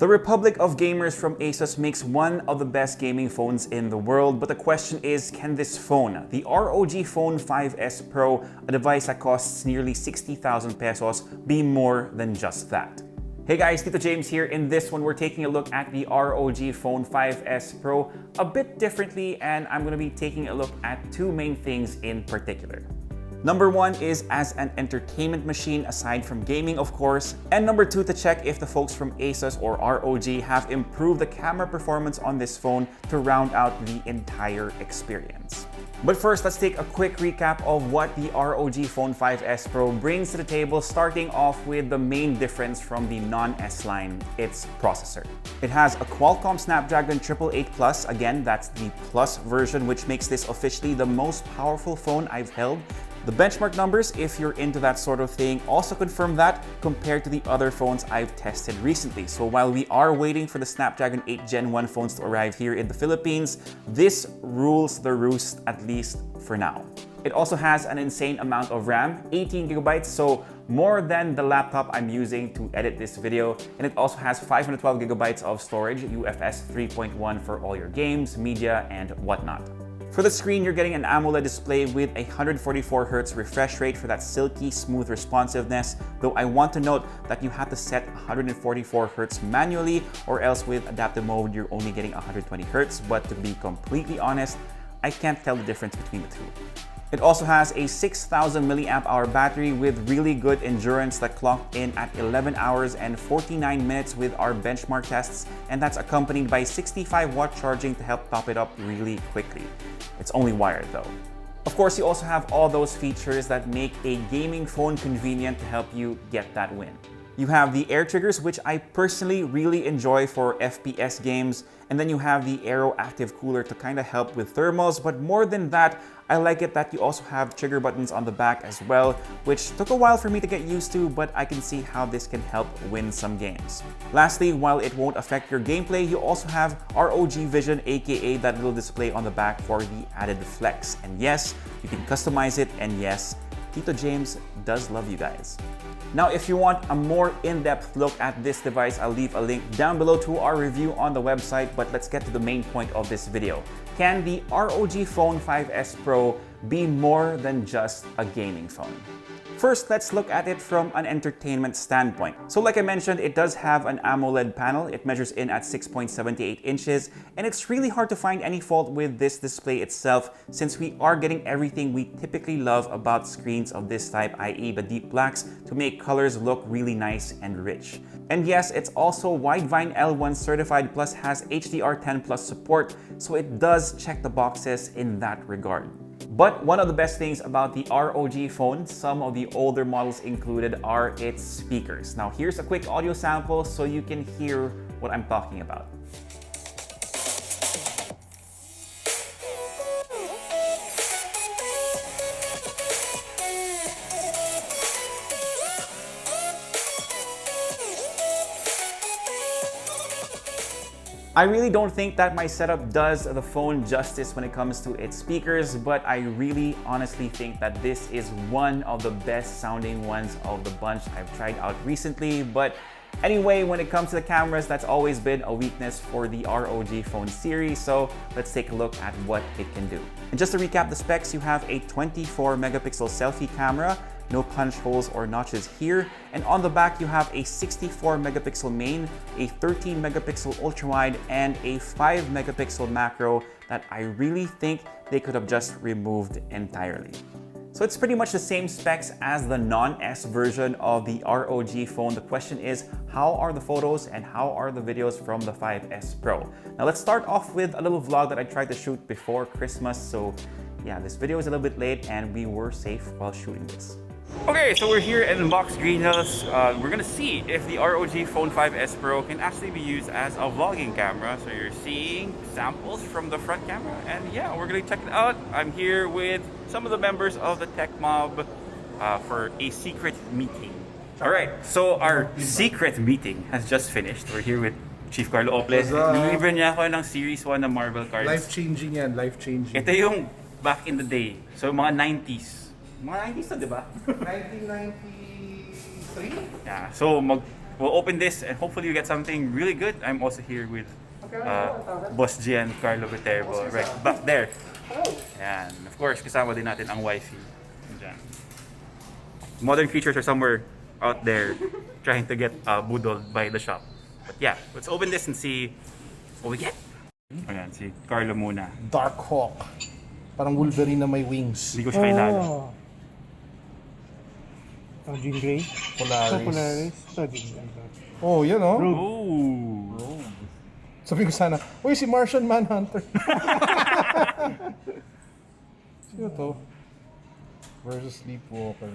The Republic of Gamers from Asus makes one of the best gaming phones in the world, but the question is, can this phone, the ROG Phone 5S Pro, a device that costs nearly 60,000 pesos, be more than just that? Hey guys, Tito James here. In this one, we're taking a look at the ROG Phone 5S Pro a bit differently, and I'm going to be taking a look at two main things in particular. Number one is as an entertainment machine, aside from gaming of course, and number two to check if the folks from Asus or ROG have improved the camera performance on this phone to round out the entire experience. But first, let's take a quick recap of what the ROG Phone 5S Pro brings to the table, starting off with the main difference from the non-S line, its processor. It has a Qualcomm Snapdragon 888 Plus, again that's the Plus version, which makes this officially the most powerful phone I've held. The benchmark numbers, if you're into that sort of thing, also confirm that compared to the other phones I've tested recently. So while we are waiting for the Snapdragon 8 Gen 1 phones to arrive here in the Philippines, this rules the roost, at least for now. It also has an insane amount of RAM, 18 gigabytes, so more than the laptop I'm using to edit this video. And it also has 512 gigabytes of storage, UFS 3.1 for all your games, media, and whatnot. For the screen, you're getting an AMOLED display with a 144Hz refresh rate for that silky smooth responsiveness, though I want to note that you have to set 144Hz manually, or else with adaptive mode you're only getting 120Hz, but to be completely honest, I can't tell the difference between the two. It also has a 6,000 mAh battery with really good endurance that clocked in at 11 hours and 49 minutes with our benchmark tests, and that's accompanied by 65-watt charging to help top it up really quickly. It's only wired though. Of course, you also have all those features that make a gaming phone convenient to help you get that win. You have the air triggers, which I personally really enjoy for FPS games, and then you have the Aero Active Cooler to kind of help with thermals, but more than that, I like it that you also have trigger buttons on the back as well, which took a while for me to get used to, but I can see how this can help win some games. Lastly, while it won't affect your gameplay, you also have ROG Vision, aka that little display on the back for the added flex. And yes, you can customize it, and yes, Tito James does love you guys. Now, if you want a more in-depth look at this device, I'll leave a link down below to our review on the website, but let's get to the main point of this video. Can the ROG Phone 5S Pro be more than just a gaming phone? First, let's look at it from an entertainment standpoint. So like I mentioned, it does have an AMOLED panel. It measures in at 6.78 inches, and it's really hard to find any fault with this display itself, since we are getting everything we typically love about screens of this type, i.e. the deep blacks, to make colors look really nice and rich. And yes, it's also Widevine L1 certified, plus has HDR10 Plus support, so it does check the boxes in that regard. But one of the best things about the ROG phone, some of the older models included, are its speakers. Now here's a quick audio sample so you can hear what I'm talking about. I really don't think that my setup does the phone justice when it comes to its speakers, but I really honestly think that this is one of the best sounding ones of the bunch I've tried out recently. But anyway, when it comes to the cameras, that's always been a weakness for the ROG Phone series, so let's take a look at what it can do. And just to recap the specs, you have a 24 megapixel selfie camera, no punch holes or notches here, and on the back you have a 64 megapixel main, a 13 megapixel ultra-wide, and a 5 megapixel macro that I really think they could have just removed entirely. So it's pretty much the same specs as the non-S version of the ROG phone. The question is, how are the photos and how are the videos from the 5S Pro? Now let's start off with a little vlog that I tried to shoot before Christmas, so yeah, this video is a little bit late and we were safe while shooting this. Okay, so we're here at Unbox Green Hills. We're gonna see if the ROG Phone 5S Pro can actually be used as a vlogging camera. So you're seeing samples from the front camera, and yeah, we're gonna check it out. I'm here with some of the members of the tech mob for a secret meeting. All right, so our secret meeting has just finished. We're here with Chief Carlo Oples. Nilibre niya ako ng Series 1 na Marvel cards. Life-changing yan, life-changing. Ito yung back in the day. So mga 90s. Mga 90s na, di ba? 1993? Yeah, so we'll open this and hopefully you get something really good. I'm also here with Boss Gian, Carlo Viterbo, right back there. And of course, kasama din natin ang wifey. Diyan. Modern creatures are somewhere out there trying to get budoled by the shop. But yeah, let's open this and see what we get. Ayan, si Carlo muna. Dark Hawk. Parang Wolverine na may wings. Hindi ko siya kilala. Jean Grey. Polaris. Jean Grey. Oh, yan oh. Oh! Sabi ko sana, uy, si Martian Manhunter. Sino to? Versus Sleepwalker.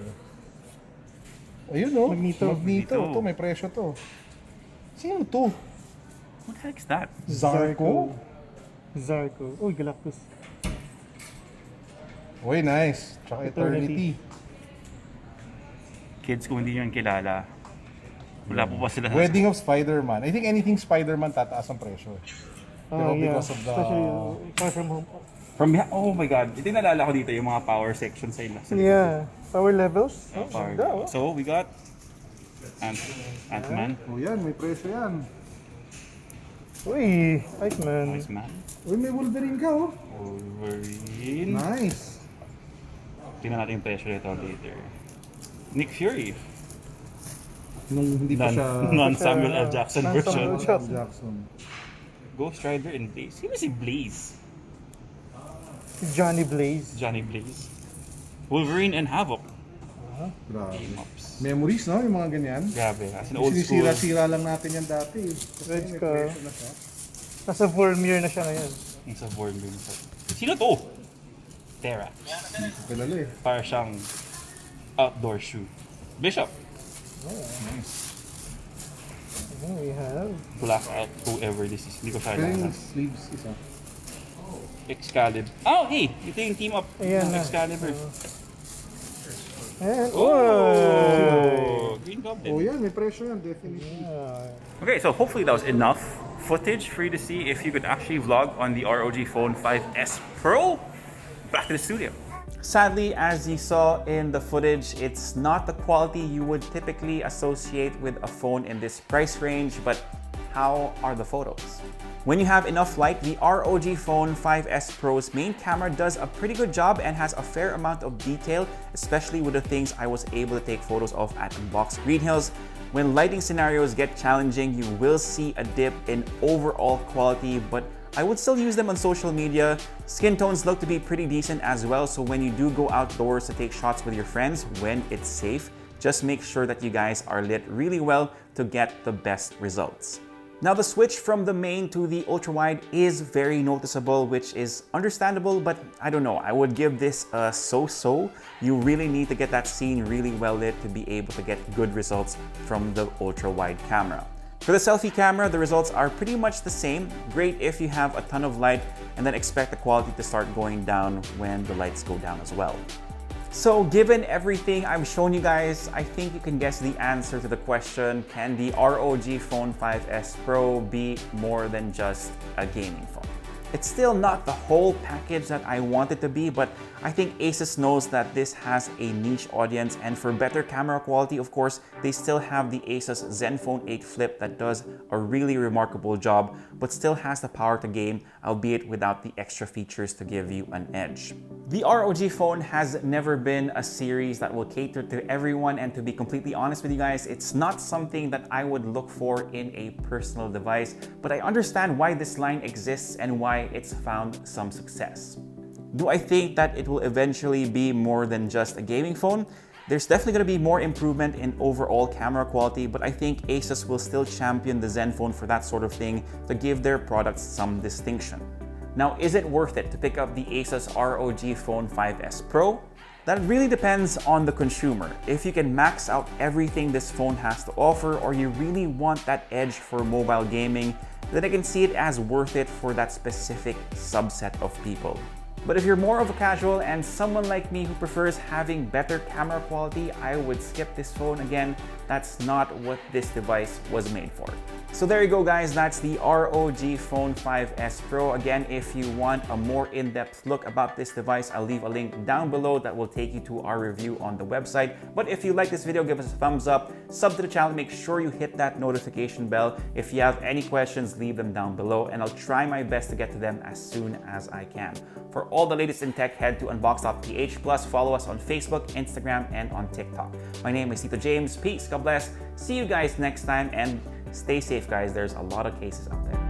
Ayun oh. Magneto. To, may presyo to. Sino to? What the heck is that? Zarko? Uy, Galactus. Uy, nice. Tsaka Eternity. Kids kung hindi nyo yung kilala, wala po ba sila? Wedding of Spider-Man. I think anything Spider-Man tataas ang presyo. Pero because of the... Especially Far From Home. Oh my god, ito yung nalala ko dito, yung mga power section sa ila. Yeah. Power levels. So we got Ant-Man. Oh yan, may presyo yan. Uy, Iceman. Iceman. Uy, may Wolverine ka oh. Wolverine. Nice. Tingnan natin yung presyo nito later. Nick Fury. Nung hindi pa siya... Non-Samuel L. Jackson version. Jackson. Ghost Rider and Blaze. Sino si Blaze? Johnny Blaze. Johnny Blaze. Wolverine and Havoc. Grabe. Team-ups. Memories, no? Yung mga ganyan. Grabe. As in old school. Sinisira-sira lang natin yan dati. Red May ka. presyo na siya. Nasa Vormir na siya ngayon. Yung sa Wolverine. Sino to? Terra. Kilala eh. Para siyang outdoor shoe. Bishop. We have Blackout, whoever this is. Hindi ko siya Pero yung alam. sleeves isa. Excalibur. Oh, hey! Ito yung team up Ayan ng na. Excalibur. and Oh! Green Goblin. Oh yan, may presyo yan, definitely. Okay, so hopefully that was enough footage for you to see if you could actually vlog on the ROG Phone 5S Pro. Back to the studio. Sadly, as you saw in the footage, it's not the quality you would typically associate with a phone in this price range, but how are the photos? When you have enough light, the ROG Phone 5S Pro's main camera does a pretty good job and has a fair amount of detail, especially with the things I was able to take photos of at Unbox Green Hills. When lighting scenarios get challenging, you will see a dip in overall quality, but I would still use them on social media. Skin tones look to be pretty decent as well, so when you do go outdoors to take shots with your friends when it's safe, just make sure that you guys are lit really well to get the best results. Now the switch from the main to the ultra-wide is very noticeable, which is understandable, but I don't know, I would give this a so-so. You really need to get that scene really well lit to be able to get good results from the ultra-wide camera. For the selfie camera, the results are pretty much the same. Great if you have a ton of light, and then expect the quality to start going down when the lights go down as well. So given everything I've shown you guys, I think you can guess the answer to the question, can the ROG Phone 5S Pro be more than just a gaming phone? It's still not the whole package that I want it to be, but I think Asus knows that this has a niche audience, and for better camera quality, of course, they still have the Asus Zenfone 8 Flip that does a really remarkable job, but still has the power to game, albeit without the extra features to give you an edge. The ROG Phone has never been a series that will cater to everyone, and to be completely honest with you guys, it's not something that I would look for in a personal device, but I understand why this line exists and why it's found some success. Do I think that it will eventually be more than just a gaming phone? There's definitely going to be more improvement in overall camera quality, but I think Asus will still champion the Zenfone for that sort of thing to give their products some distinction. Now, is it worth it to pick up the Asus ROG Phone 5S Pro? That really depends on the consumer. If you can max out everything this phone has to offer, or you really want that edge for mobile gaming, then I can see it as worth it for that specific subset of people. But if you're more of a casual and someone like me who prefers having better camera quality, I would skip this phone. Again, that's not what this device was made for. So there you go guys, that's the ROG Phone 5S Pro. Again, if you want a more in-depth look about this device, I'll leave a link down below that will take you to our review on the website. But if you like this video, give us a thumbs up, sub to the channel, make sure you hit that notification bell. If you have any questions, leave them down below and I'll try my best to get to them as soon as I can. For all the latest in tech, head to unbox.ph, plus follow us on Facebook, Instagram, and on TikTok. My name is Tito James. Peace, God bless. See you guys next time, and stay safe, guys. There's a lot of cases out there.